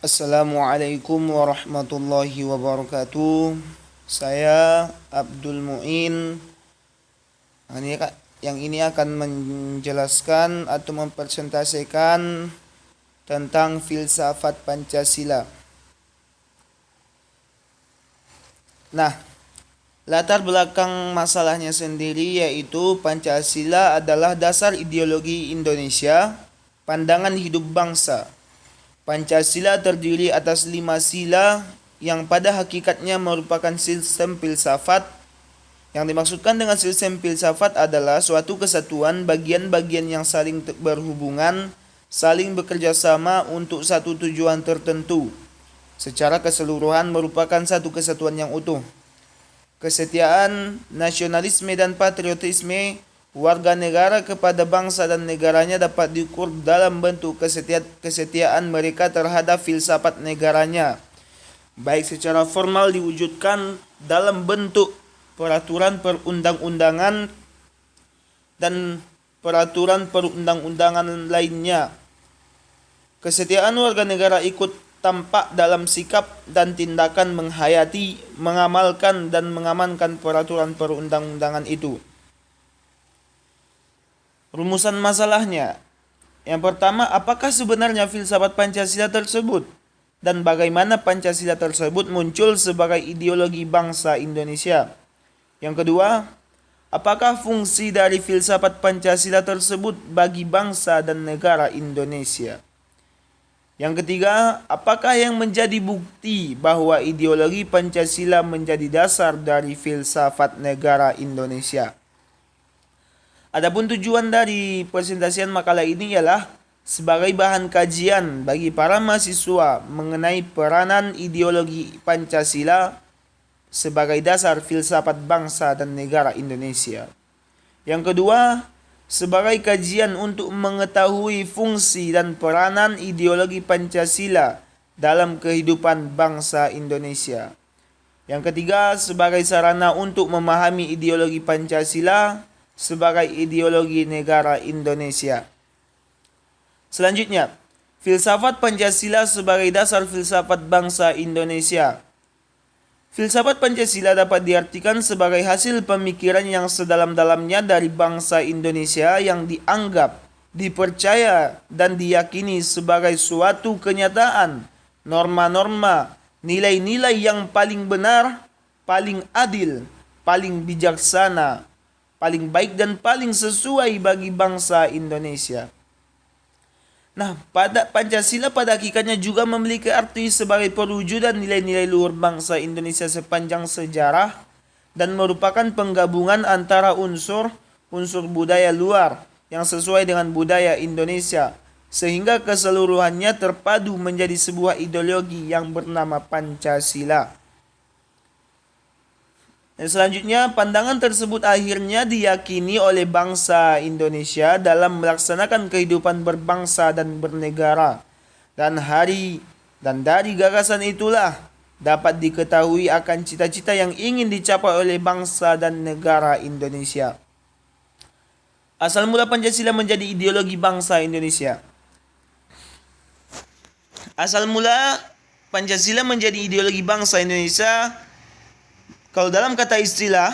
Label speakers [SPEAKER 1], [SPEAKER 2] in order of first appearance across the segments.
[SPEAKER 1] Assalamualaikum warahmatullahi wabarakatuh. Saya Abdul Muin. Yang ini akan menjelaskan atau mempresentasikan tentang filsafat Pancasila. Nah, latar belakang masalahnya sendiri yaitu Pancasila adalah dasar ideologi Indonesia, pandangan hidup bangsa. Pancasila terdiri atas 5 sila yang pada hakikatnya merupakan sistem filsafat. Yang dimaksudkan dengan sistem filsafat adalah suatu kesatuan bagian-bagian yang saling berhubungan, saling bekerja sama untuk satu tujuan tertentu. Secara keseluruhan merupakan satu kesatuan yang utuh. Kesetiaan, nasionalisme dan patriotisme warga negara kepada bangsa dan negaranya dapat diukur dalam bentuk kesetiaan mereka terhadap filsafat negaranya, baik secara formal diwujudkan dalam bentuk peraturan perundang-undangan dan peraturan perundang-undangan lainnya. Kesetiaan warga negara ikut tampak dalam sikap dan tindakan menghayati, mengamalkan dan mengamankan peraturan perundang-undangan itu. Rumusan masalahnya. Yang pertama, apakah sebenarnya filsafat Pancasila tersebut? Dan bagaimana Pancasila tersebut muncul sebagai ideologi bangsa Indonesia? Yang kedua, apakah fungsi dari filsafat Pancasila tersebut bagi bangsa dan negara Indonesia? Yang ketiga, apakah yang menjadi bukti bahwa ideologi Pancasila menjadi dasar dari filsafat negara Indonesia? Adapun tujuan dari presentasian makalah ini ialah sebagai bahan kajian bagi para mahasiswa mengenai peranan ideologi Pancasila sebagai dasar filsafat bangsa dan negara Indonesia. Yang kedua, sebagai kajian untuk mengetahui fungsi dan peranan ideologi Pancasila dalam kehidupan bangsa Indonesia. Yang ketiga, sebagai sarana untuk memahami ideologi Pancasila sebagai ideologi negara Indonesia. Selanjutnya, filsafat Pancasila sebagai dasar filsafat bangsa Indonesia. Filsafat Pancasila dapat diartikan sebagai hasil pemikiran yang sedalam-dalamnya dari bangsa Indonesia yang dianggap, dipercaya, dan diyakini sebagai suatu kenyataan, norma-norma, nilai-nilai yang paling benar, paling adil, paling bijaksana, paling baik dan paling sesuai bagi bangsa Indonesia. Nah, Pancasila pada hakikatnya juga memiliki arti sebagai perwujudan nilai-nilai luhur bangsa Indonesia sepanjang sejarah dan merupakan penggabungan antara unsur budaya luar yang sesuai dengan budaya Indonesia sehingga keseluruhannya terpadu menjadi sebuah ideologi yang bernama Pancasila. Dan selanjutnya, pandangan tersebut akhirnya diyakini oleh bangsa Indonesia dalam melaksanakan kehidupan berbangsa dan bernegara. Dan dari gagasan itulah dapat diketahui akan cita-cita yang ingin dicapai oleh bangsa dan negara Indonesia. Asal mula Pancasila menjadi ideologi bangsa Indonesia. Asal mula Pancasila menjadi ideologi bangsa Indonesia. Kalau dalam kata istilah,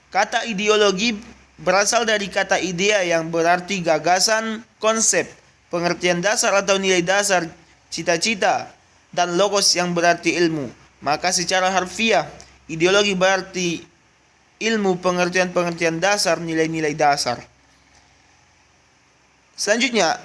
[SPEAKER 1] kata ideologi berasal dari kata idea yang berarti gagasan, konsep, pengertian dasar atau nilai dasar, cita-cita, dan logos yang berarti ilmu. Maka secara harfiah, ideologi berarti ilmu, pengertian-pengertian dasar, nilai-nilai dasar. Selanjutnya,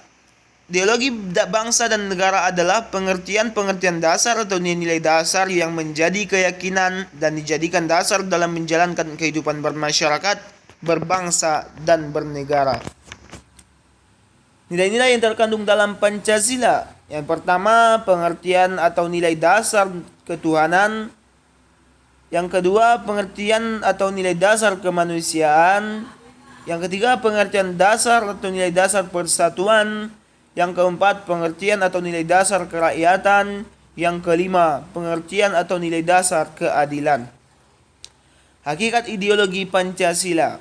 [SPEAKER 1] ideologi bangsa dan negara adalah pengertian-pengertian dasar atau nilai-nilai dasar yang menjadi keyakinan dan dijadikan dasar dalam menjalankan kehidupan bermasyarakat, berbangsa, dan bernegara. Nilai-nilai yang terkandung dalam Pancasila. Yang pertama, pengertian atau nilai dasar ketuhanan. Yang kedua, pengertian atau nilai dasar kemanusiaan. Yang ketiga, pengertian dasar atau nilai dasar persatuan. Yang keempat, pengertian atau nilai dasar kerakyatan. Yang kelima, pengertian atau nilai dasar keadilan. Hakikat ideologi Pancasila.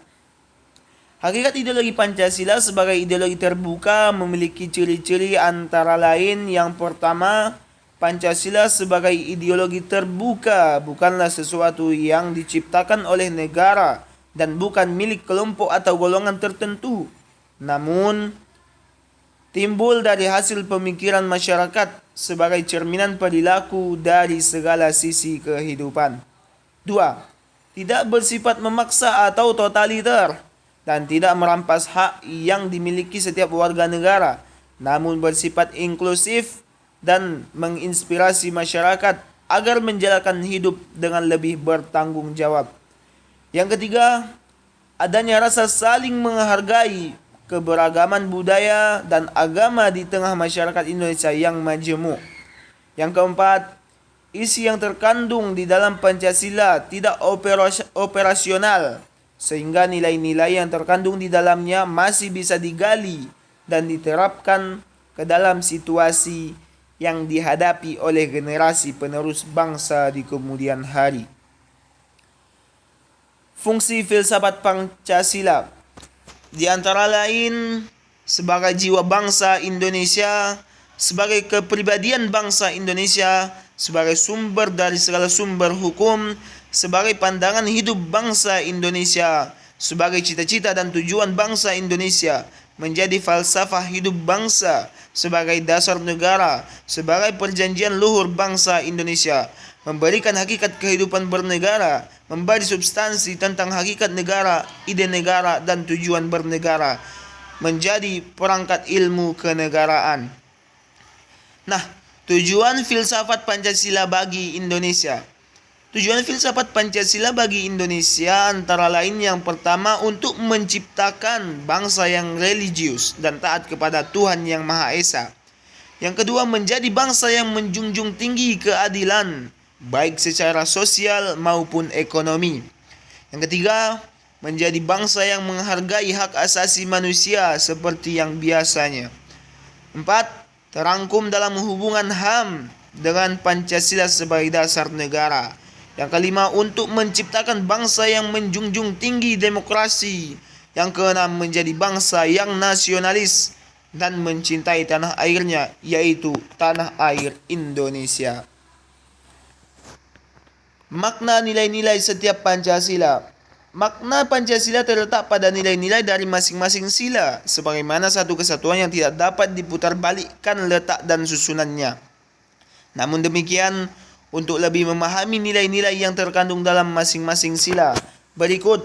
[SPEAKER 1] Hakikat ideologi Pancasila sebagai ideologi terbuka memiliki ciri-ciri antara lain yang pertama, Pancasila sebagai ideologi terbuka bukanlah sesuatu yang diciptakan oleh negara dan bukan milik kelompok atau golongan tertentu, namun timbul dari hasil pemikiran masyarakat sebagai cerminan perilaku dari segala sisi kehidupan. 2. Tidak bersifat memaksa atau totaliter dan tidak merampas hak yang dimiliki setiap warga negara, namun bersifat inklusif dan menginspirasi masyarakat agar menjalankan hidup dengan lebih bertanggung jawab. Yang ketiga, adanya rasa saling menghargai keberagaman budaya dan agama di tengah masyarakat Indonesia yang majemuk. Yang keempat, isi yang terkandung di dalam Pancasila tidak operasional, sehingga nilai-nilai yang terkandung di dalamnya masih bisa digali dan diterapkan ke dalam situasi yang dihadapi oleh generasi penerus bangsa di kemudian hari. Fungsi filsafat Pancasila di antara lain sebagai jiwa bangsa Indonesia, sebagai kepribadian bangsa Indonesia, sebagai sumber dari segala sumber hukum, sebagai pandangan hidup bangsa Indonesia, sebagai cita-cita dan tujuan bangsa Indonesia, menjadi falsafah hidup bangsa, sebagai dasar negara, sebagai perjanjian luhur bangsa Indonesia, memberikan hakikat kehidupan bernegara, memberi substansi tentang hakikat negara, ide negara, dan tujuan bernegara, menjadi perangkat ilmu kenegaraan. Nah, tujuan filsafat Pancasila bagi Indonesia. Tujuan filsafat Pancasila bagi Indonesia antara lain yang pertama untuk menciptakan bangsa yang religius dan taat kepada Tuhan Yang Maha Esa. Yang kedua, menjadi bangsa yang menjunjung tinggi keadilan, baik secara sosial maupun ekonomi. Yang ketiga, menjadi bangsa yang menghargai hak asasi manusia seperti yang biasanya. 4. Terangkum dalam hubungan HAM dengan Pancasila sebagai dasar negara. Yang kelima, untuk menciptakan bangsa yang menjunjung tinggi demokrasi. Yang keenam, menjadi bangsa yang nasionalis dan mencintai tanah airnya, yaitu tanah air Indonesia. Makna nilai-nilai setiap Pancasila. Makna Pancasila terletak pada nilai-nilai dari masing-masing sila, sebagaimana satu kesatuan yang tidak dapat diputarbalikkan letak dan susunannya. Namun demikian, untuk lebih memahami nilai-nilai yang terkandung dalam masing-masing sila, berikut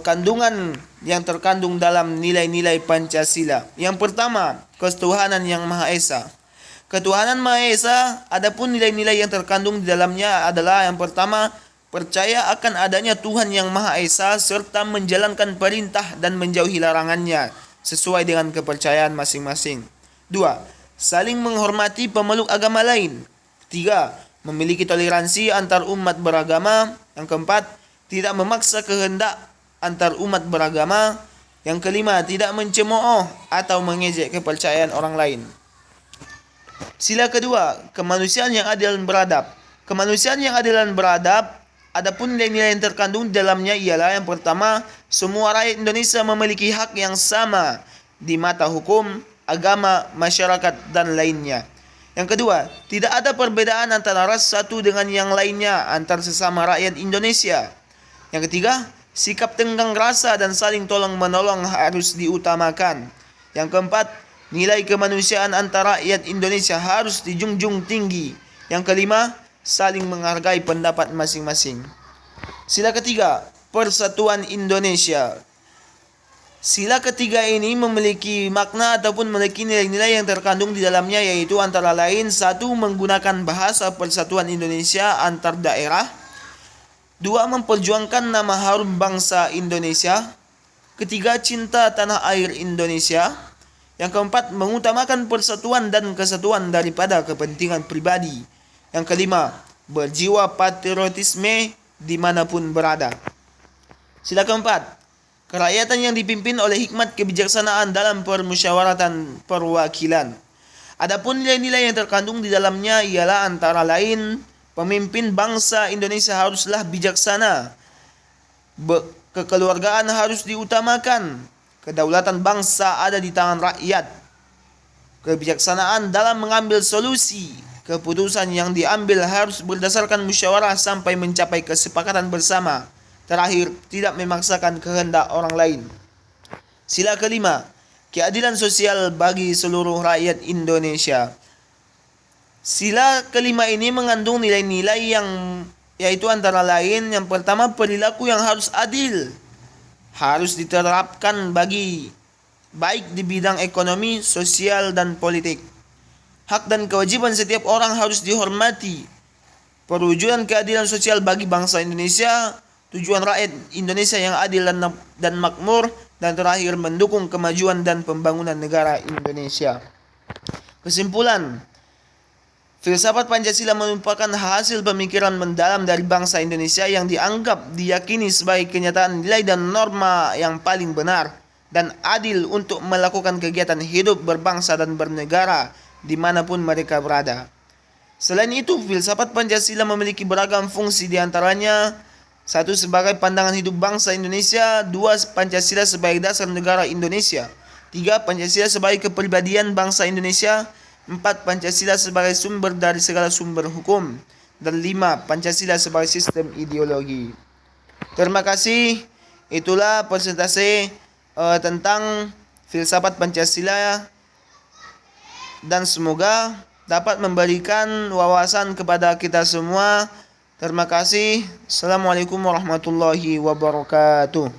[SPEAKER 1] kandungan yang terkandung dalam nilai-nilai Pancasila. Yang pertama, ketuhanan yang Maha Esa. Ketuhanan Maha Esa, adapun nilai-nilai yang terkandung di dalamnya adalah yang pertama, percaya akan adanya Tuhan Yang Maha Esa serta menjalankan perintah dan menjauhi larangannya sesuai dengan kepercayaan masing-masing. 2. Saling menghormati pemeluk agama lain. 3. Memiliki toleransi antar umat beragama. Yang keempat, tidak memaksa kehendak antar umat beragama. Yang kelima, tidak mencemooh atau mengejek kepercayaan orang lain. Sila kedua, kemanusiaan yang adil dan beradab. Kemanusiaan yang adil dan beradab, adapun nilai-nilai yang terkandung di dalamnya ialah yang pertama, semua rakyat Indonesia memiliki hak yang sama di mata hukum, agama, masyarakat, dan lainnya. Yang kedua, tidak ada perbedaan antara ras satu dengan yang lainnya antar sesama rakyat Indonesia. Yang ketiga, sikap tenggang rasa dan saling tolong-menolong harus diutamakan. Yang keempat, nilai kemanusiaan antara rakyat Indonesia harus dijunjung tinggi. Yang kelima, saling menghargai pendapat masing-masing. Sila ketiga, Persatuan Indonesia. Sila ketiga ini memiliki makna ataupun memiliki nilai-nilai yang terkandung di dalamnya, yaitu antara lain 1. Menggunakan bahasa Persatuan Indonesia antar daerah. 2. Memperjuangkan nama harum bangsa Indonesia. 3. Cinta tanah air Indonesia. Yang keempat, mengutamakan persatuan dan kesatuan daripada kepentingan pribadi. Yang kelima, berjiwa patriotisme dimanapun berada. Sila keempat, kerakyatan yang dipimpin oleh hikmat kebijaksanaan dalam permusyawaratan perwakilan. Adapun nilai-nilai yang terkandung di dalamnya ialah antara lain, pemimpin bangsa Indonesia haruslah bijaksana, kekeluargaan harus diutamakan, kedaulatan bangsa ada di tangan rakyat, Kebijaksanaan dalam mengambil solusi. Keputusan yang diambil harus berdasarkan musyawarah sampai mencapai kesepakatan bersama. Terakhir, tidak memaksakan kehendak orang lain. Sila kelima, keadilan sosial bagi seluruh rakyat Indonesia. Sila kelima ini mengandung nilai-nilai yang yaitu antara lain yang pertama, perilaku yang harus adil harus diterapkan baik di bidang ekonomi, sosial, dan politik. Hak dan kewajiban setiap orang harus dihormati. Perwujudan keadilan sosial bagi bangsa Indonesia, tujuan rakyat Indonesia yang adil dan makmur, dan terakhir mendukung kemajuan dan pembangunan negara Indonesia. Kesimpulan, filsafat Pancasila merupakan hasil pemikiran mendalam dari bangsa Indonesia yang diyakini sebagai kenyataan nilai dan norma yang paling benar dan adil untuk melakukan kegiatan hidup berbangsa dan bernegara dimanapun mereka berada. Selain itu, filsafat Pancasila memiliki beragam fungsi, diantaranya 1. Sebagai pandangan hidup bangsa Indonesia. 2. Pancasila sebagai dasar negara Indonesia. 3. Pancasila sebagai kepribadian bangsa Indonesia. 4. Pancasila sebagai sumber dari segala sumber hukum. Dan 5. Pancasila sebagai sistem ideologi. Terima kasih. Itulah presentasi tentang filsafat Pancasila, dan semoga dapat memberikan wawasan kepada kita semua. Terima kasih. Assalamualaikum warahmatullahi wabarakatuh.